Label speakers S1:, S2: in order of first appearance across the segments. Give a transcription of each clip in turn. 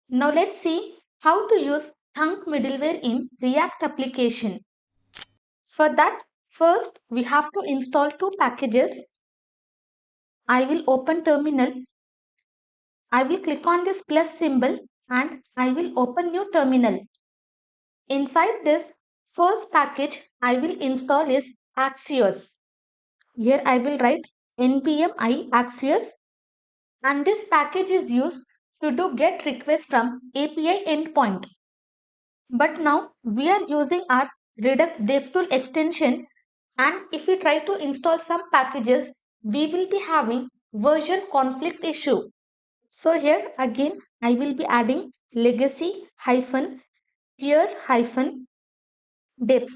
S1: Now let's see how to use Thunk middleware in React application. For that, first we have to install two packages. I will open terminal. I will click on this plus symbol and I will open new terminal. Inside this first package I will install is Axios. Here I will write npm I Axios, and this package is used to do GET request from API endpoint. But now we are using our Redux DevTool extension, and if we try to install some packages, we will be having version conflict issue. So here again I will be adding legacy hyphen peer hyphen deps.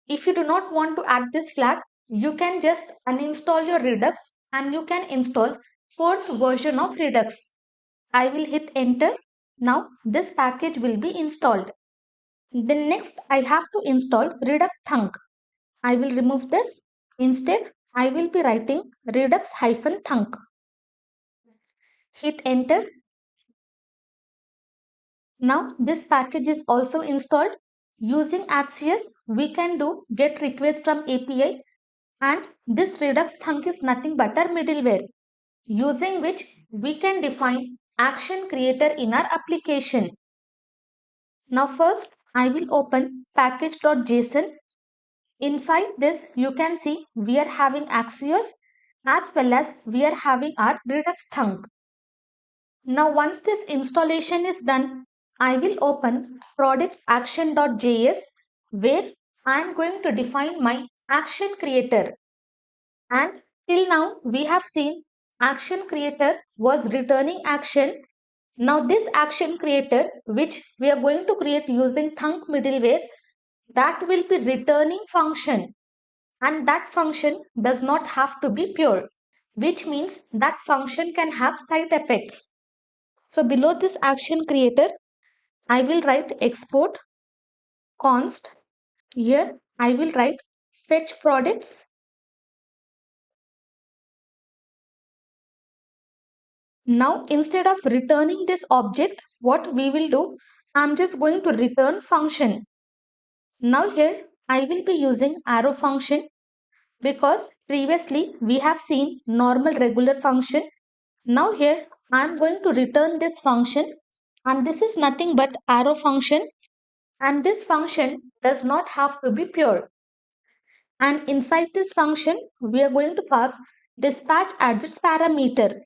S1: If you do not want to add this flag, you can just uninstall your Redux and you can install fourth version of Redux. I will hit enter. Now this package will be installed. Then next I have to install Redux Thunk. I will remove this. Instead, I will be writing Redux-Thunk. Hit enter. Now this package is also installed. Using Axios, we can do GET request from API, and this Redux Thunk is nothing but our middleware, using which we can define action creator in our application. Now first, I will open package.json. Inside this, you can see we are having Axios as well as we are having our Redux Thunk. Now once this installation is done, I will open products action.js, where I am going to define my action creator. And till now we have seen action creator was returning action. Now this action creator, which we are going to create using Thunk middleware, that will be returning function, and that function does not have to be pure, which means that function can have side effects. So below this action creator, I will write export const. Here I will write fetch products. Now instead of returning this object, what we will do, I'm just going to return function. Now here I will be using arrow function, because previously we have seen normal regular function. Now here I am going to return this function, and this is nothing but arrow function, and this function does not have to be pure. And inside this function we are going to pass dispatch as its parameter.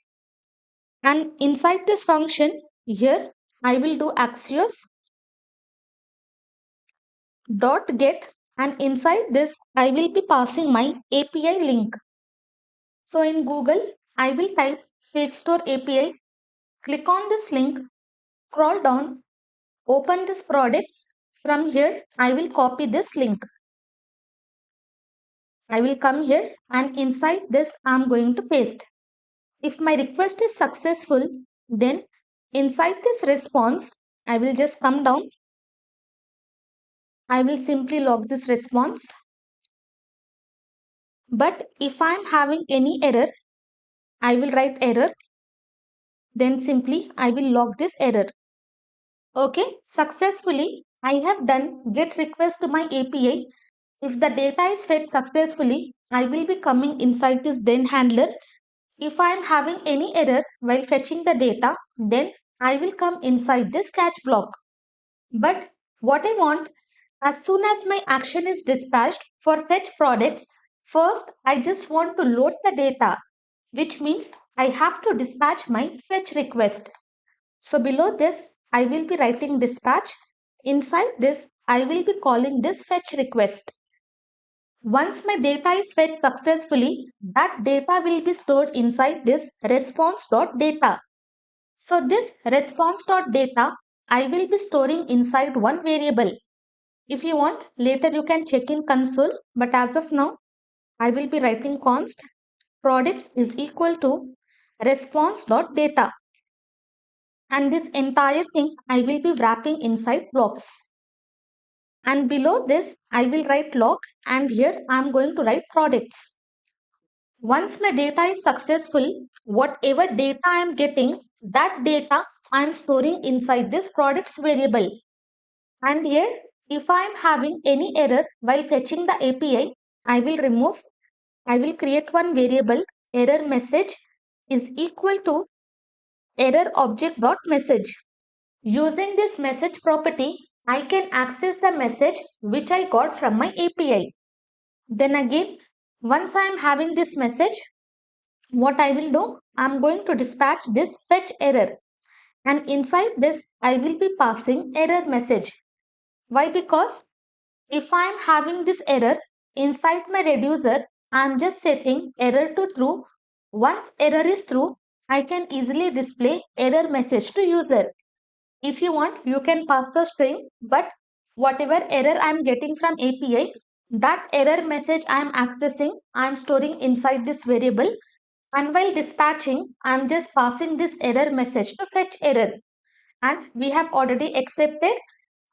S1: And inside this function here I will do Axios dot get, and inside this I will be passing my API link. So in Google I will type Fake Store API, click on this link, scroll down, open this products. From here I will copy this link. I will come here and inside this I am going to paste. If my request is successful, then inside this response I will just come down. I will simply log this response. But if I am having any error, I will write error. Then simply I will log this error. Okay, successfully I have done GET request to my API. If the data is fed successfully, I will be coming inside this then handler. If I am having any error while fetching the data, then I will come inside this catch block. But what I want, as soon as my action is dispatched for fetch products, first I just want to load the data, which means I have to dispatch my fetch request. So below this, I will be writing dispatch. Inside this, I will be calling this fetch request. Once my data is fetched successfully, that data will be stored inside this response.data. So this response.data, I will be storing inside one variable. If you want, later you can check in console, but as of now, I will be writing const products is equal to response.data. And this entire thing I will be wrapping inside blocks. And below this, I will write log, and here I am going to write products. Once my data is successful, whatever data I am getting, that data I am storing inside this products variable. And here, if I am having any error while fetching the API, I will create one variable error message is equal to error object dot message. Using this message property, I can access the message which I got from my API. Then again, once I am having this message, what I will do, I am going to dispatch this fetch error, and inside this I will be passing error message. Why? Because if I am having this error inside my reducer, I am just setting error to true. Once error is true, I can easily display error message to user. If you want, you can pass the string, but whatever error I am getting from API, that error message I am accessing, I am storing inside this variable, and while dispatching, I am just passing this error message to fetch error, and we have already accepted,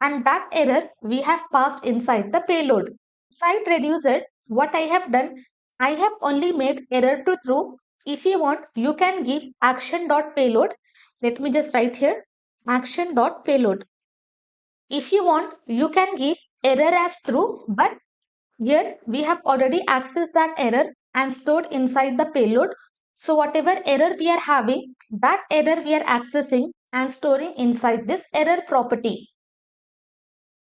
S1: and that error we have passed inside the payload. Site reducer, what I have done, I have only made error to true. If you want, you can give action.payload. Let me just write here action.payload. If you want, you can give error as true, but here we have already accessed that error and stored inside the payload. So whatever error we are having, that error we are accessing and storing inside this error property.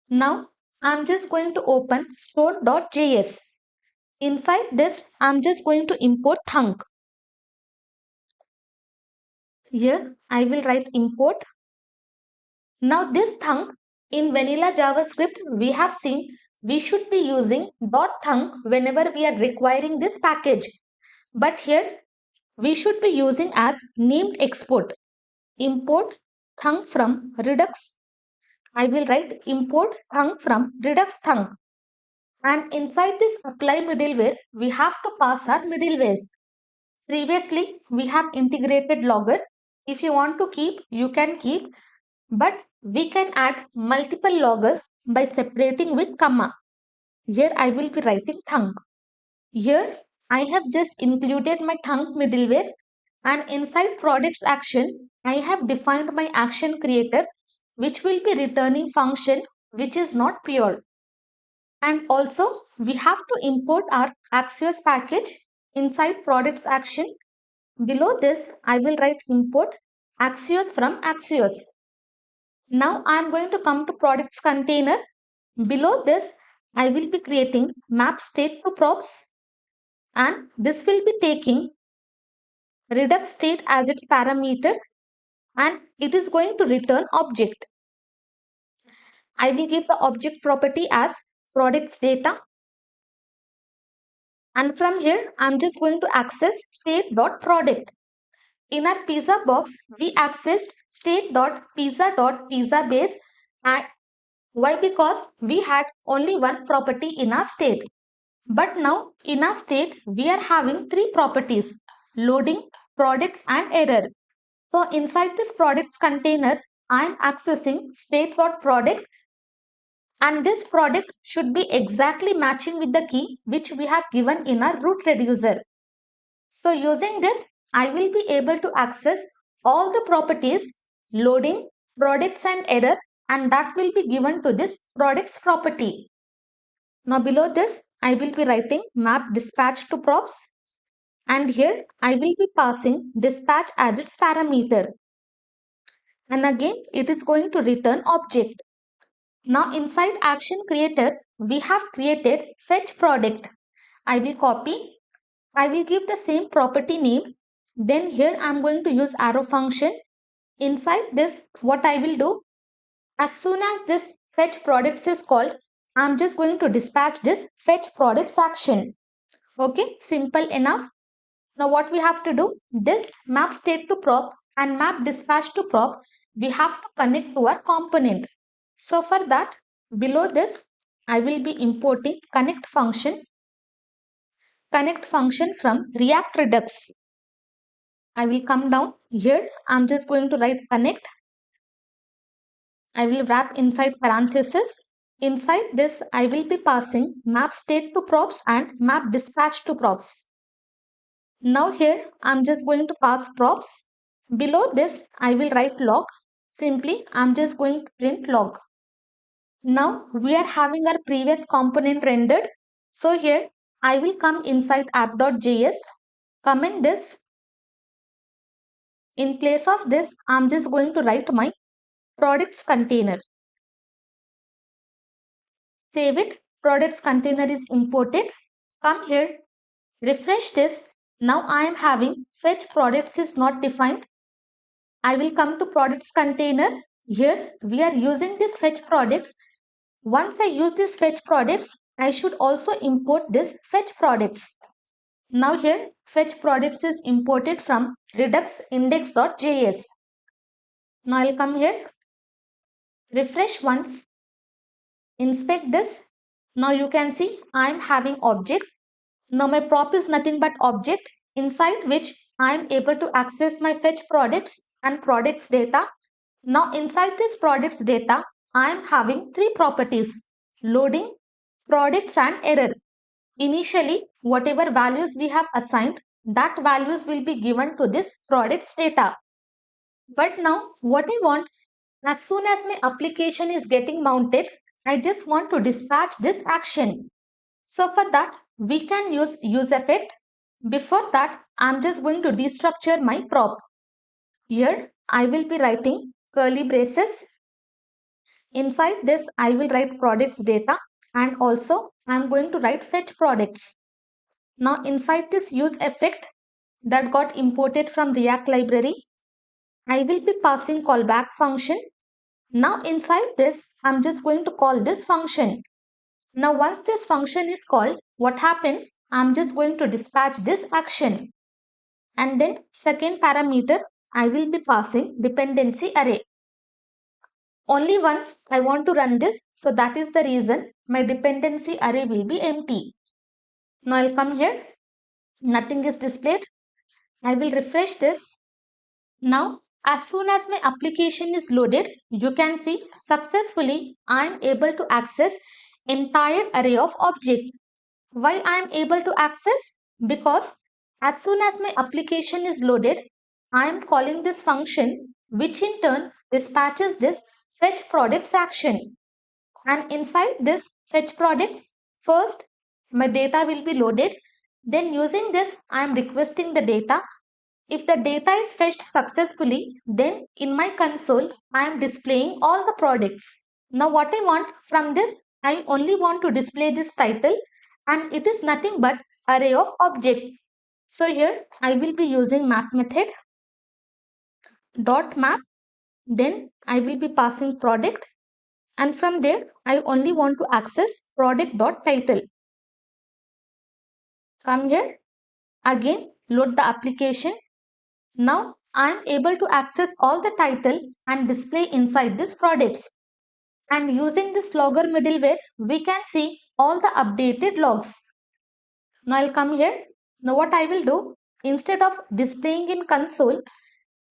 S1: Now I'm just going to open store.js. Inside this, I'm just going to import Thunk. Here I will write import. Now this Thunk, in vanilla JavaScript, we have seen we should be using .thunk whenever we are requiring this package. But here we should be using as named export. Import Thunk from Redux. I will write import Thunk from Redux Thunk. And inside this apply middleware, we have to pass our middlewares. Previously, we have integrated logger. If you want to keep, you can keep, but we can add multiple loggers by separating with comma. Here I will be writing Thunk. Here I have just included my Thunk middleware, and inside products action, I have defined my action creator, which will be returning function which is not pure. And also we have to import our Axios package inside products action. Below this, I will write import Axios from Axios. Now I am going to come to products container. Below this, I will be creating map state to props, and this will be taking Redux state as its parameter, and it is going to return object. I will give the object property as products data, and from here I am just going to access state.product. In our pizza box, we accessed state.pizza.pizza base, and why? Because we had only one property in our state. But now in our state, we are having three properties: loading, products, and error. So inside this products container, I am accessing state.product, and this product should be exactly matching with the key which we have given in our root reducer. So using this, I will be able to access all the properties, loading, products, and error, and that will be given to this products property. Now below this, I will be writing map dispatch to props, and here I will be passing dispatch as its parameter, and again it is going to return object. Now inside action creator, we have created fetch product. I will copy. I will give the same property name. Then here I am going to use arrow function. Inside this, what I will do, as soon as this fetch products is called, I am just going to dispatch this fetch products action. Okay, simple enough. Now what we have to do, this map state to prop and map dispatch to prop, we have to connect to our component. So for that, below this, I will be importing connect function from React Redux. I will come down here. I'm just going to write connect. I will wrap inside parenthesis. Inside this, I will be passing map state to props and map dispatch to props. Now here, I'm just going to pass props. Below this, I will write log. Simply, I'm just going to print log. Now we are having our previous component rendered. So here I will come inside app.js, comment this. In place of this, I'm just going to write my products container. Save it. Products container is imported. Come here, refresh this. Now I am having fetch products is not defined. I will come to products container. Here we are using this fetch products. Once I use this fetch products, I should also import this fetch products. Now here fetch products is imported from Redux index.js. Now I'll come here, refresh once, inspect this. Now you can see I am having object. Now my prop is nothing but object inside which I am able to access my fetch products and products data. Now inside this products data, I am having three properties: loading, products and error. Initially, whatever values we have assigned, that values will be given to this products data. But now what I want, as soon as my application is getting mounted, I just want to dispatch this action. So for that, we can use useEffect. Before that, I'm just going to destructure my prop. Here, I will be writing curly braces. Inside this, I will write products data, and also I'm going to write fetch products. Now inside this use effect that got imported from React library, I will be passing callback function. Now inside this, I'm just going to call this function. Now once this function is called, what happens? I'm just going to dispatch this action. And then second parameter, I will be passing dependency array. Only once I want to run this, so that is the reason my dependency array will be empty. Now I'll come here, nothing is displayed. I will refresh this. Now, as soon as my application is loaded, you can see successfully I am able to access entire array of objects. Why I am able to access? Because as soon as my application is loaded, I am calling this function which in turn dispatches this fetch products action. And inside this fetch products, first my data will be loaded. Then using this, I am requesting the data. If the data is fetched successfully, then in my console, I am displaying all the products. Now what I want from this, I only want to display this title, and it is nothing but array of object. So here I will be using map method dot map. Then I will be passing product, and from there I only want to access product dot title. Come here, again load the application. Now I am able to access all the title and display inside this products. And using this logger middleware, we can see all the updated logs. Now I'll come here. Now what I will do, instead of displaying in console,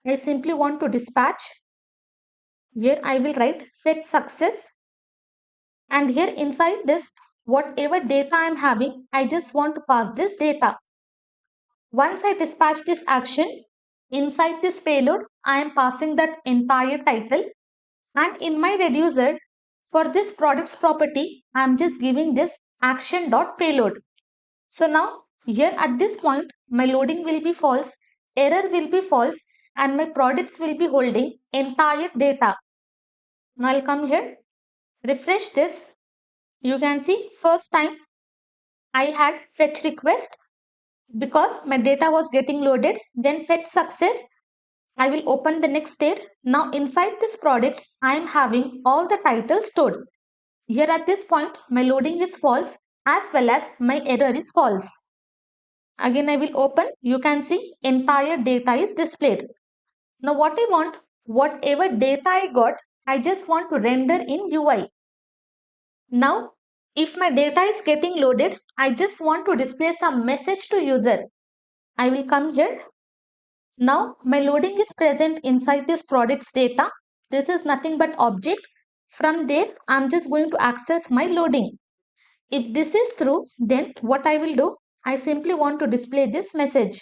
S1: I simply want to dispatch. Here I will write fetch success. And here inside this, whatever data I am having, I just want to pass this data. Once I dispatch this action, inside this payload, I am passing that entire title. And in my reducer, for this products property, I am just giving this action.payload. So now here at this point, my loading will be false, error will be false, and my products will be holding entire data. Now I'll come here, refresh this. You can see first time I had fetch request because my data was getting loaded, then fetch success. I will open the next state. Now inside this products, I am having all the titles stored. Here at this point, my loading is false as well as my error is false. Again, I will open. You can see entire data is displayed. Now what I want, whatever data I got, I just want to render in UI. Now, if my data is getting loaded, I just want to display some message to user. I will come here. Now my loading is present inside this products data. This is nothing but object. From there, I'm just going to access my loading. If this is true, then what I will do, I simply want to display this message.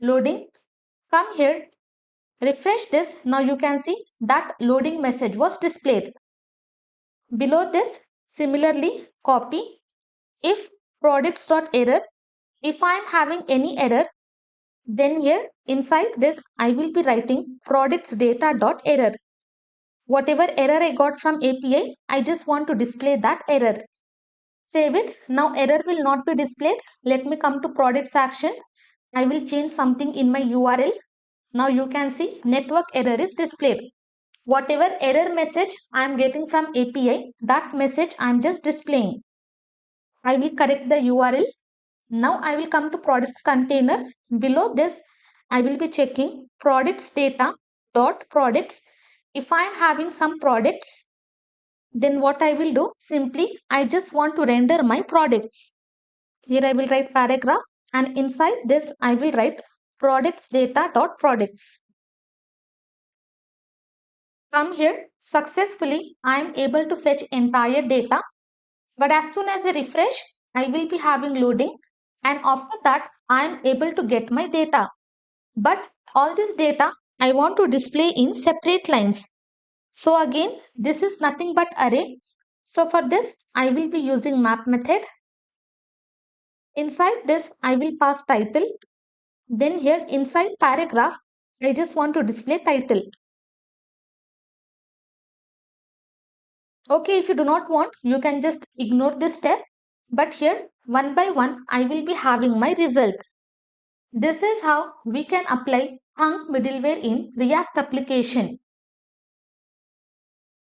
S1: Loading, come here. Refresh this. Now you can see that loading message was displayed. Below this, similarly, copy if products.error. If I am having any error, then here inside this, I will be writing productsData.error. Whatever error I got from API, I just want to display that error. Save it. Now error will not be displayed. Let me come to products action. I will change something in my URL. Now you can see network error is displayed. Whatever error message I am getting from API, that message I am just displaying. I will correct the URL. Now I will come to products container. Below this, I will be checking products data dot products. If I am having some products, then what I will do, simply I just want to render my products. Here I will write paragraph, and inside this I will write products data dot products. Come here, successfully I am able to fetch entire data, but as soon as I refresh, I will be having loading, and after that I am able to get my data. But all this data I want to display in separate lines. So again, this is nothing but array. So for this, I will be using map method. Inside this, I will pass title. Then here inside paragraph, I just want to display title. Okay, if you do not want, you can just ignore this step. But here, one by one, I will be having my result. This is how we can apply Thunk middleware in React application.